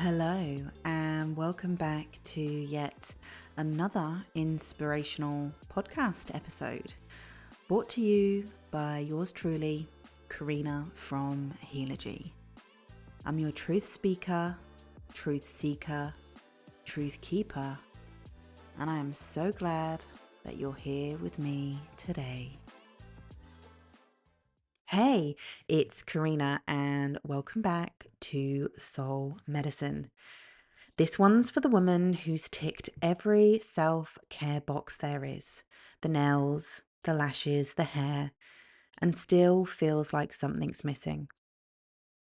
Hello, and welcome back to yet another inspirational podcast episode brought to you by yours truly, Carina from Healogy. I'm your truth speaker, truth seeker, truth keeper, and I am so glad that you're here with me today. Hey, it's Carina, and welcome back to Soul Medicine. This one's for the woman who's ticked every self-care box there is. The nails, the lashes, the hair, and still feels like something's missing.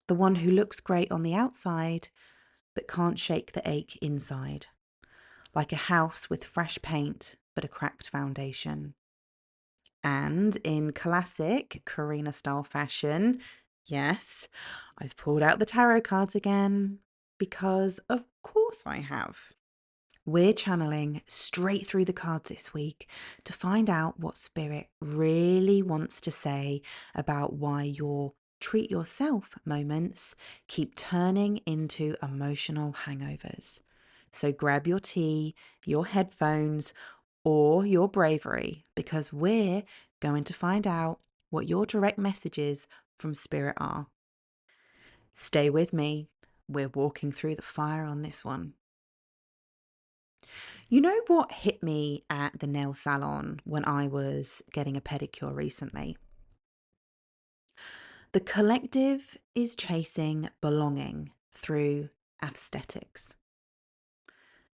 The one who looks great on the outside, but can't shake the ache inside. Like a house with fresh paint, but a cracked foundation. And in classic Carina style fashion, yes, I've pulled out the tarot cards again, because of course I have. We're channeling straight through the cards this week to find out what Spirit really wants to say about why your treat yourself moments keep turning into emotional hangovers. So grab your tea, your headphones, or your bravery, because we're going to find out what your direct messages from Spirit are. Stay with me. We're walking through the fire on this one. You know what hit me at the nail salon when I was getting a pedicure recently? The collective is chasing belonging through aesthetics.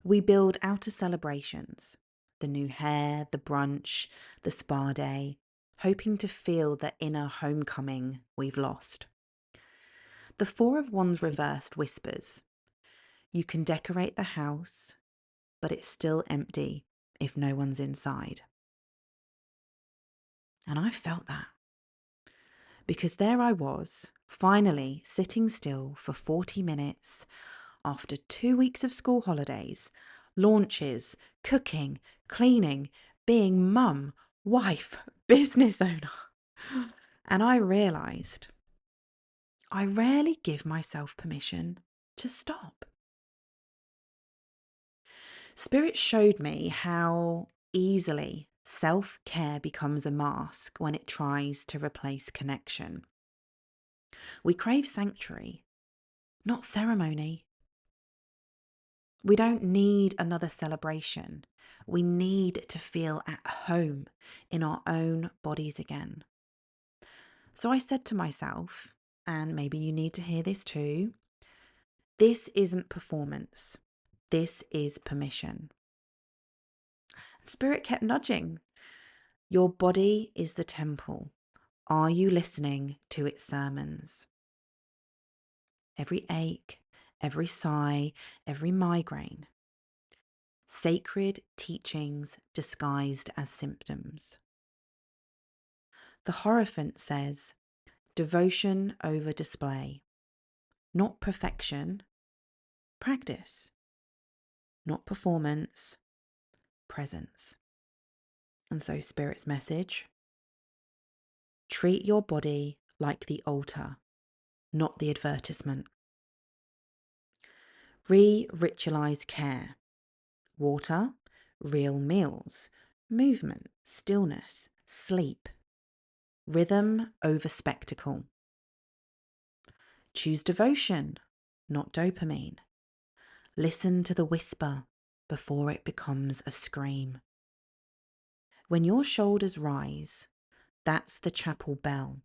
We build outer celebrations, the new hair, the brunch, the spa day, hoping to feel the inner homecoming we've lost. The Four of Wands reversed whispers, you can decorate the house, but it's still empty if no one's inside. And I felt that. Because there I was, finally sitting still for 40 minutes after 2 weeks of school holidays, launches, cooking, cleaning, being mum, wife, business owner. And I realised I rarely give myself permission to stop. Spirit showed me how easily self-care becomes a mask when it tries to replace connection. We crave sanctuary, not ceremony. We don't need another celebration. We need to feel at home in our own bodies again. So I said to myself, and maybe you need to hear this too, this isn't performance. This is permission. Spirit kept nudging. Your body is the temple. Are you listening to its sermons? Every ache, every sigh, every migraine. Sacred teachings disguised as symptoms. The Hierophant says, devotion over display, not perfection, practice, not performance, presence. And so Spirit's message, treat your body like the altar, not the advertisement. Re-ritualize care, water, real meals, movement, stillness, sleep. Rhythm over spectacle. Choose devotion, not dopamine. Listen to the whisper before it becomes a scream. When your shoulders rise, that's the chapel bell.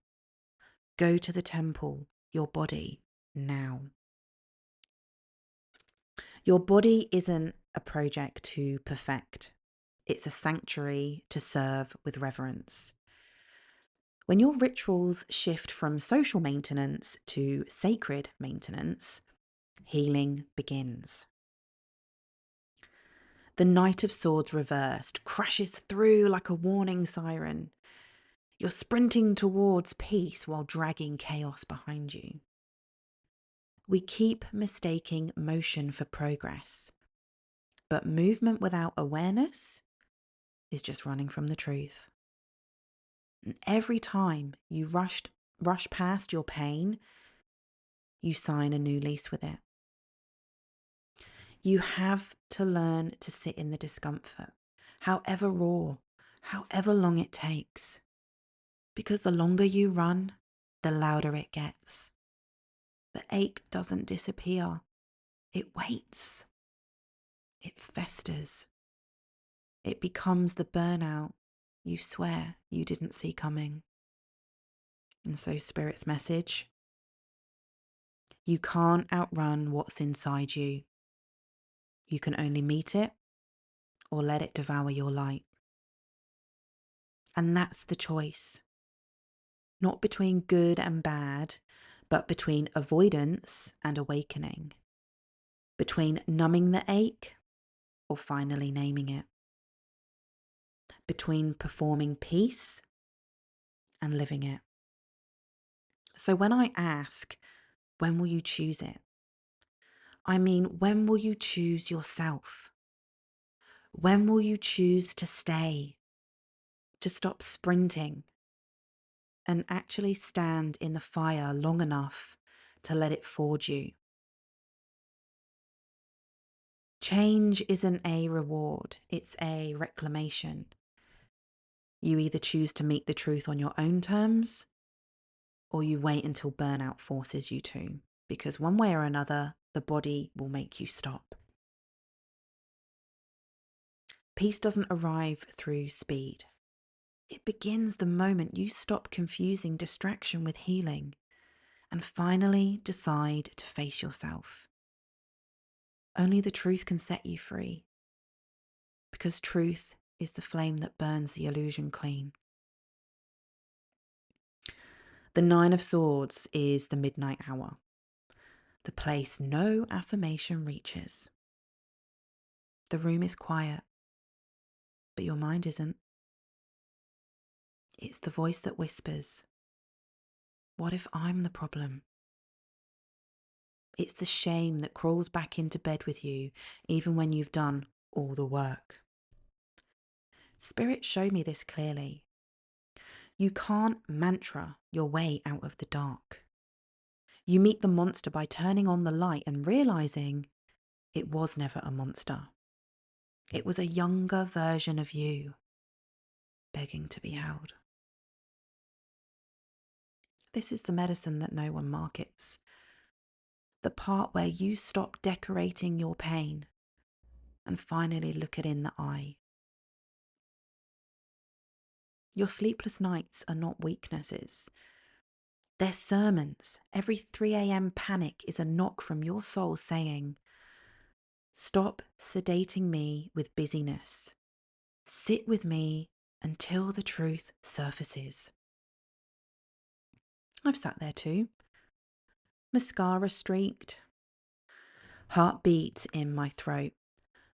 Go to the temple, your body, now. Your body isn't a project to perfect. It's a sanctuary to serve with reverence. When your rituals shift from social maintenance to sacred maintenance, healing begins. The Knight of Swords reversed crashes through like a warning siren. You're sprinting towards peace while dragging chaos behind you. We keep mistaking motion for progress, but movement without awareness is just running from the truth. And every time you rush past your pain, you sign a new lease with it. You have to learn to sit in the discomfort, however raw, however long it takes. Because the longer you run, the louder it gets. The ache doesn't disappear, it waits, it festers, it becomes the burnout you swear you didn't see coming. And so, Spirit's message: you can't outrun what's inside you. You can only meet it or let it devour your light. And that's the choice. Not between good and bad, but between avoidance and awakening. Between numbing the ache or finally naming it. Between performing peace and living it. So when I ask, when will you choose it? I mean, when will you choose yourself? When will you choose to stay, to stop sprinting, and actually stand in the fire long enough to let it forge you? Change isn't a reward, it's a reclamation. You either choose to meet the truth on your own terms, or you wait until burnout forces you to, because one way or another, the body will make you stop. Peace doesn't arrive through speed. It begins the moment you stop confusing distraction with healing and finally decide to face yourself. Only the truth can set you free, because truth is the flame that burns the illusion clean. The Nine of Swords is the midnight hour, the place no affirmation reaches. The room is quiet, but your mind isn't. It's the voice that whispers, what if I'm the problem? It's the shame that crawls back into bed with you, even when you've done all the work. Spirit showed me this clearly. You can't mantra your way out of the dark. You meet the monster by turning on the light and realizing it was never a monster. It was a younger version of you, begging to be held. This is the medicine that no one markets. The part where you stop decorating your pain and finally look it in the eye. Your sleepless nights are not weaknesses. They're sermons. Every 3 a.m. panic is a knock from your soul saying, stop sedating me with busyness. Sit with me until the truth surfaces. I've sat there too. Mascara streaked, heartbeat in my throat,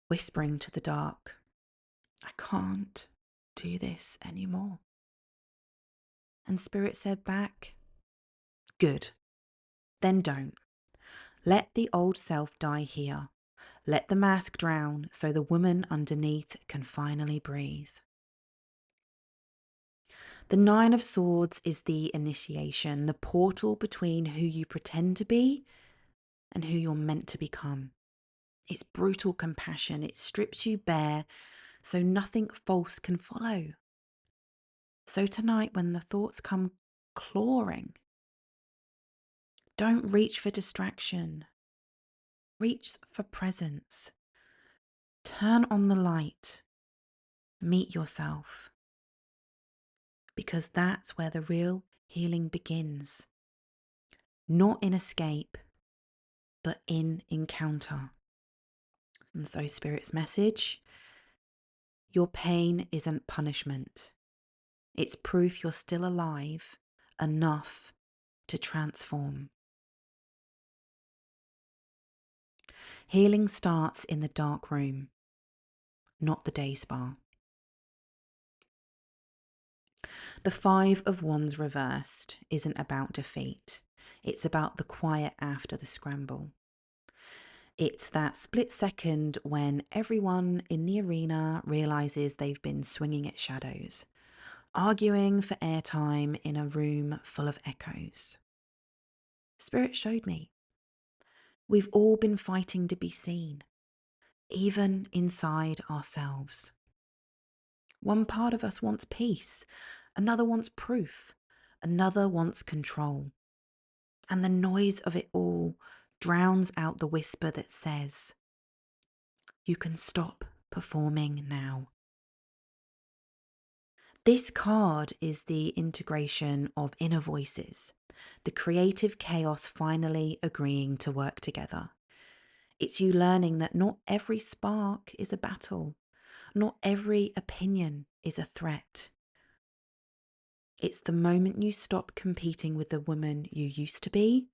whispering to the dark, I can't do this anymore. And Spirit said back, good, then don't. Let the old self die here. Let the mask drown so the woman underneath can finally breathe. The Nine of Swords is the initiation, the portal between who you pretend to be and who you're meant to become. It's brutal compassion. It strips you bare so nothing false can follow. So tonight, when the thoughts come clawing, don't reach for distraction. Reach for presence. Turn on the light. Meet yourself. Because that's where the real healing begins. Not in escape, but in encounter. And so, Spirit's message: your pain isn't punishment. It's proof you're still alive enough to transform. Healing starts in the dark room, not the day spa. The Five of Wands reversed isn't about defeat. It's about the quiet after the scramble. It's that split second when everyone in the arena realizes they've been swinging at shadows, arguing for airtime in a room full of echoes. Spirit showed me. We've all been fighting to be seen, even inside ourselves. One part of us wants peace, another wants proof, another wants control. And the noise of it all drowns out the whisper that says, you can stop performing now. This card is the integration of inner voices, the creative chaos finally agreeing to work together. It's you learning that not every spark is a battle, not every opinion is a threat. It's the moment you stop competing with the woman you used to be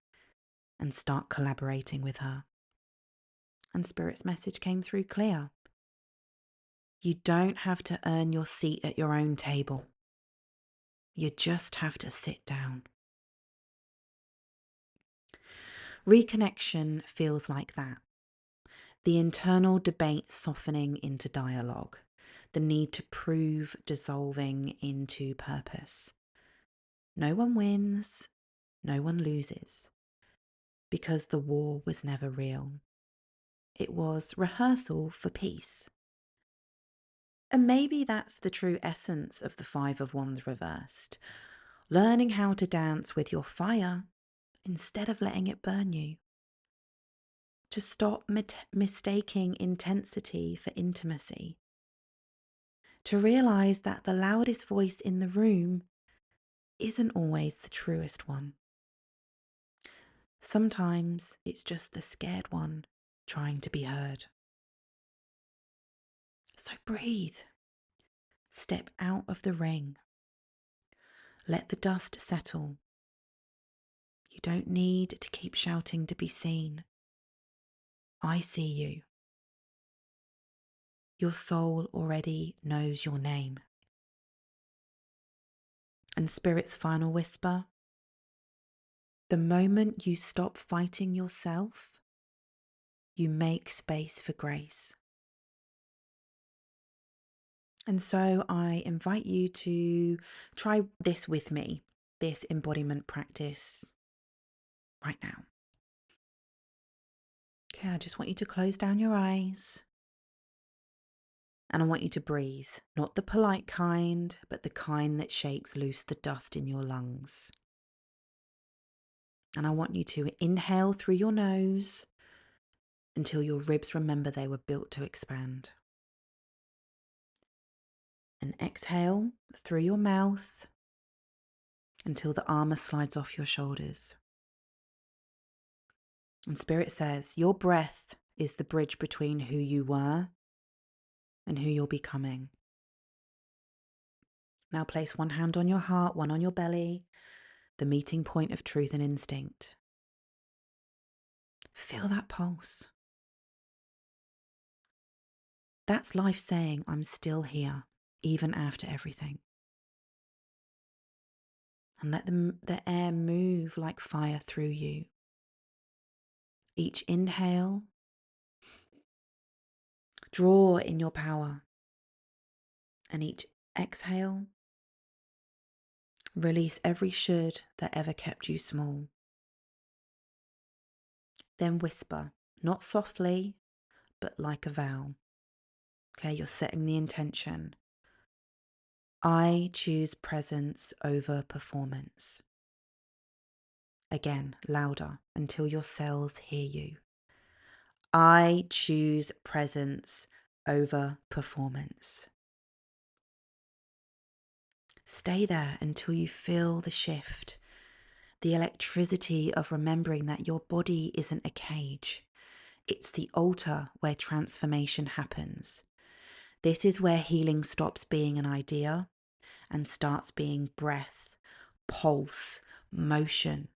and start collaborating with her. And Spirit's message came through clear. You don't have to earn your seat at your own table. You just have to sit down. Reconnection feels like that. The internal debate softening into dialogue, the need to prove dissolving into purpose. No one wins, no one loses, because the war was never real. It was rehearsal for peace. And maybe that's the true essence of the Five of Wands reversed. Learning how to dance with your fire instead of letting it burn you. To stop mistaking intensity for intimacy. To realize that the loudest voice in the room isn't always the truest one. Sometimes it's just the scared one trying to be heard. So breathe. Step out of the ring. Let the dust settle. You don't need to keep shouting to be seen. I see you. Your soul already knows your name. And Spirit's final whisper, the moment you stop fighting yourself, you make space for grace. And so I invite you to try this with me, this embodiment practice right now. Okay, I just want you to close down your eyes. And I want you to breathe, not the polite kind, but the kind that shakes loose the dust in your lungs. And I want you to inhale through your nose until your ribs remember they were built to expand. And exhale through your mouth until the armor slides off your shoulders. And Spirit says, your breath is the bridge between who you were and who you're becoming. Now place one hand on your heart, one on your belly, the meeting point of truth and instinct. Feel that pulse. That's life saying, I'm still here, even after everything. And let the air move like fire through you. Each inhale, draw in your power. And each exhale, release every should that ever kept you small. Then whisper, not softly, but like a vow. Okay, you're setting the intention. I choose presence over performance. Again, louder until your cells hear you. I choose presence over performance. Stay there until you feel the shift, the electricity of remembering that your body isn't a cage. It's the altar where transformation happens. This is where healing stops being an idea and starts being breath, pulse, motion.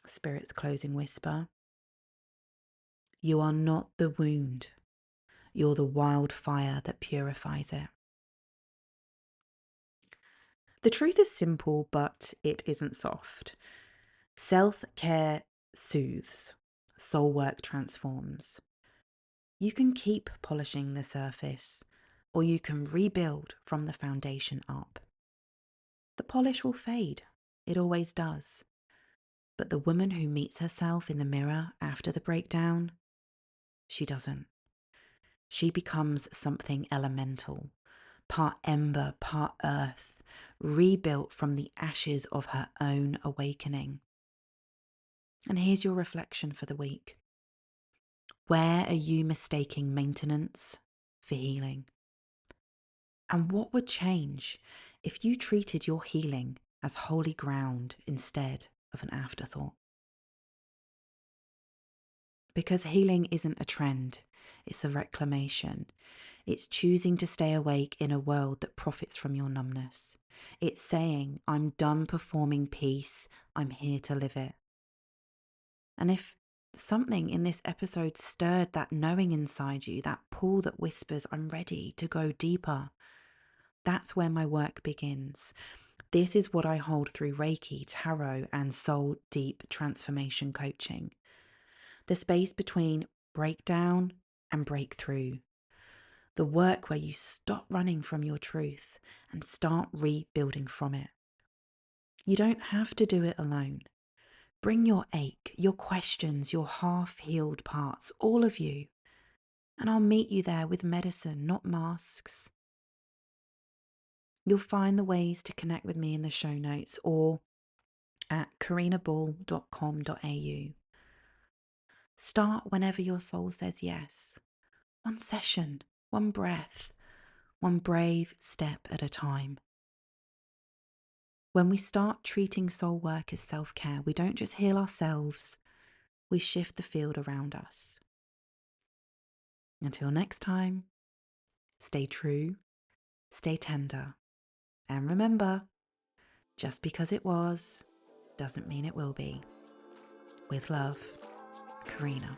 Spirit's closing whisper. You are not the wound. You're the wildfire that purifies it. The truth is simple, but it isn't soft. Self-care soothes. Soul work transforms. You can keep polishing the surface, or you can rebuild from the foundation up. The polish will fade. It always does. But the woman who meets herself in the mirror after the breakdown, She doesn't. She becomes something elemental, part ember, part earth, rebuilt from the ashes of her own awakening. And here's your reflection for the week. Where are you mistaking maintenance for healing? And what would change if you treated your healing as holy ground instead of an afterthought? Because healing isn't a trend, it's a reclamation. It's choosing to stay awake in a world that profits from your numbness. It's saying, I'm done performing peace, I'm here to live it. And if something in this episode stirred that knowing inside you, that pull that whispers, I'm ready to go deeper, that's where my work begins. This is what I hold through Reiki, Tarot, and Soul Deep Transformation Coaching. The space between breakdown and breakthrough. The work where you stop running from your truth and start rebuilding from it. You don't have to do it alone. Bring your ache, your questions, your half-healed parts, all of you. And I'll meet you there with medicine, not masks. You'll find the ways to connect with me in the show notes or at carinaball.com.au. Start whenever your soul says yes. One session, one breath, one brave step at a time. When we start treating soul work as self-care, we don't just heal ourselves, we shift the field around us. Until next time, stay true, stay tender, and remember, just because it was, doesn't mean it will be. With love, Carina.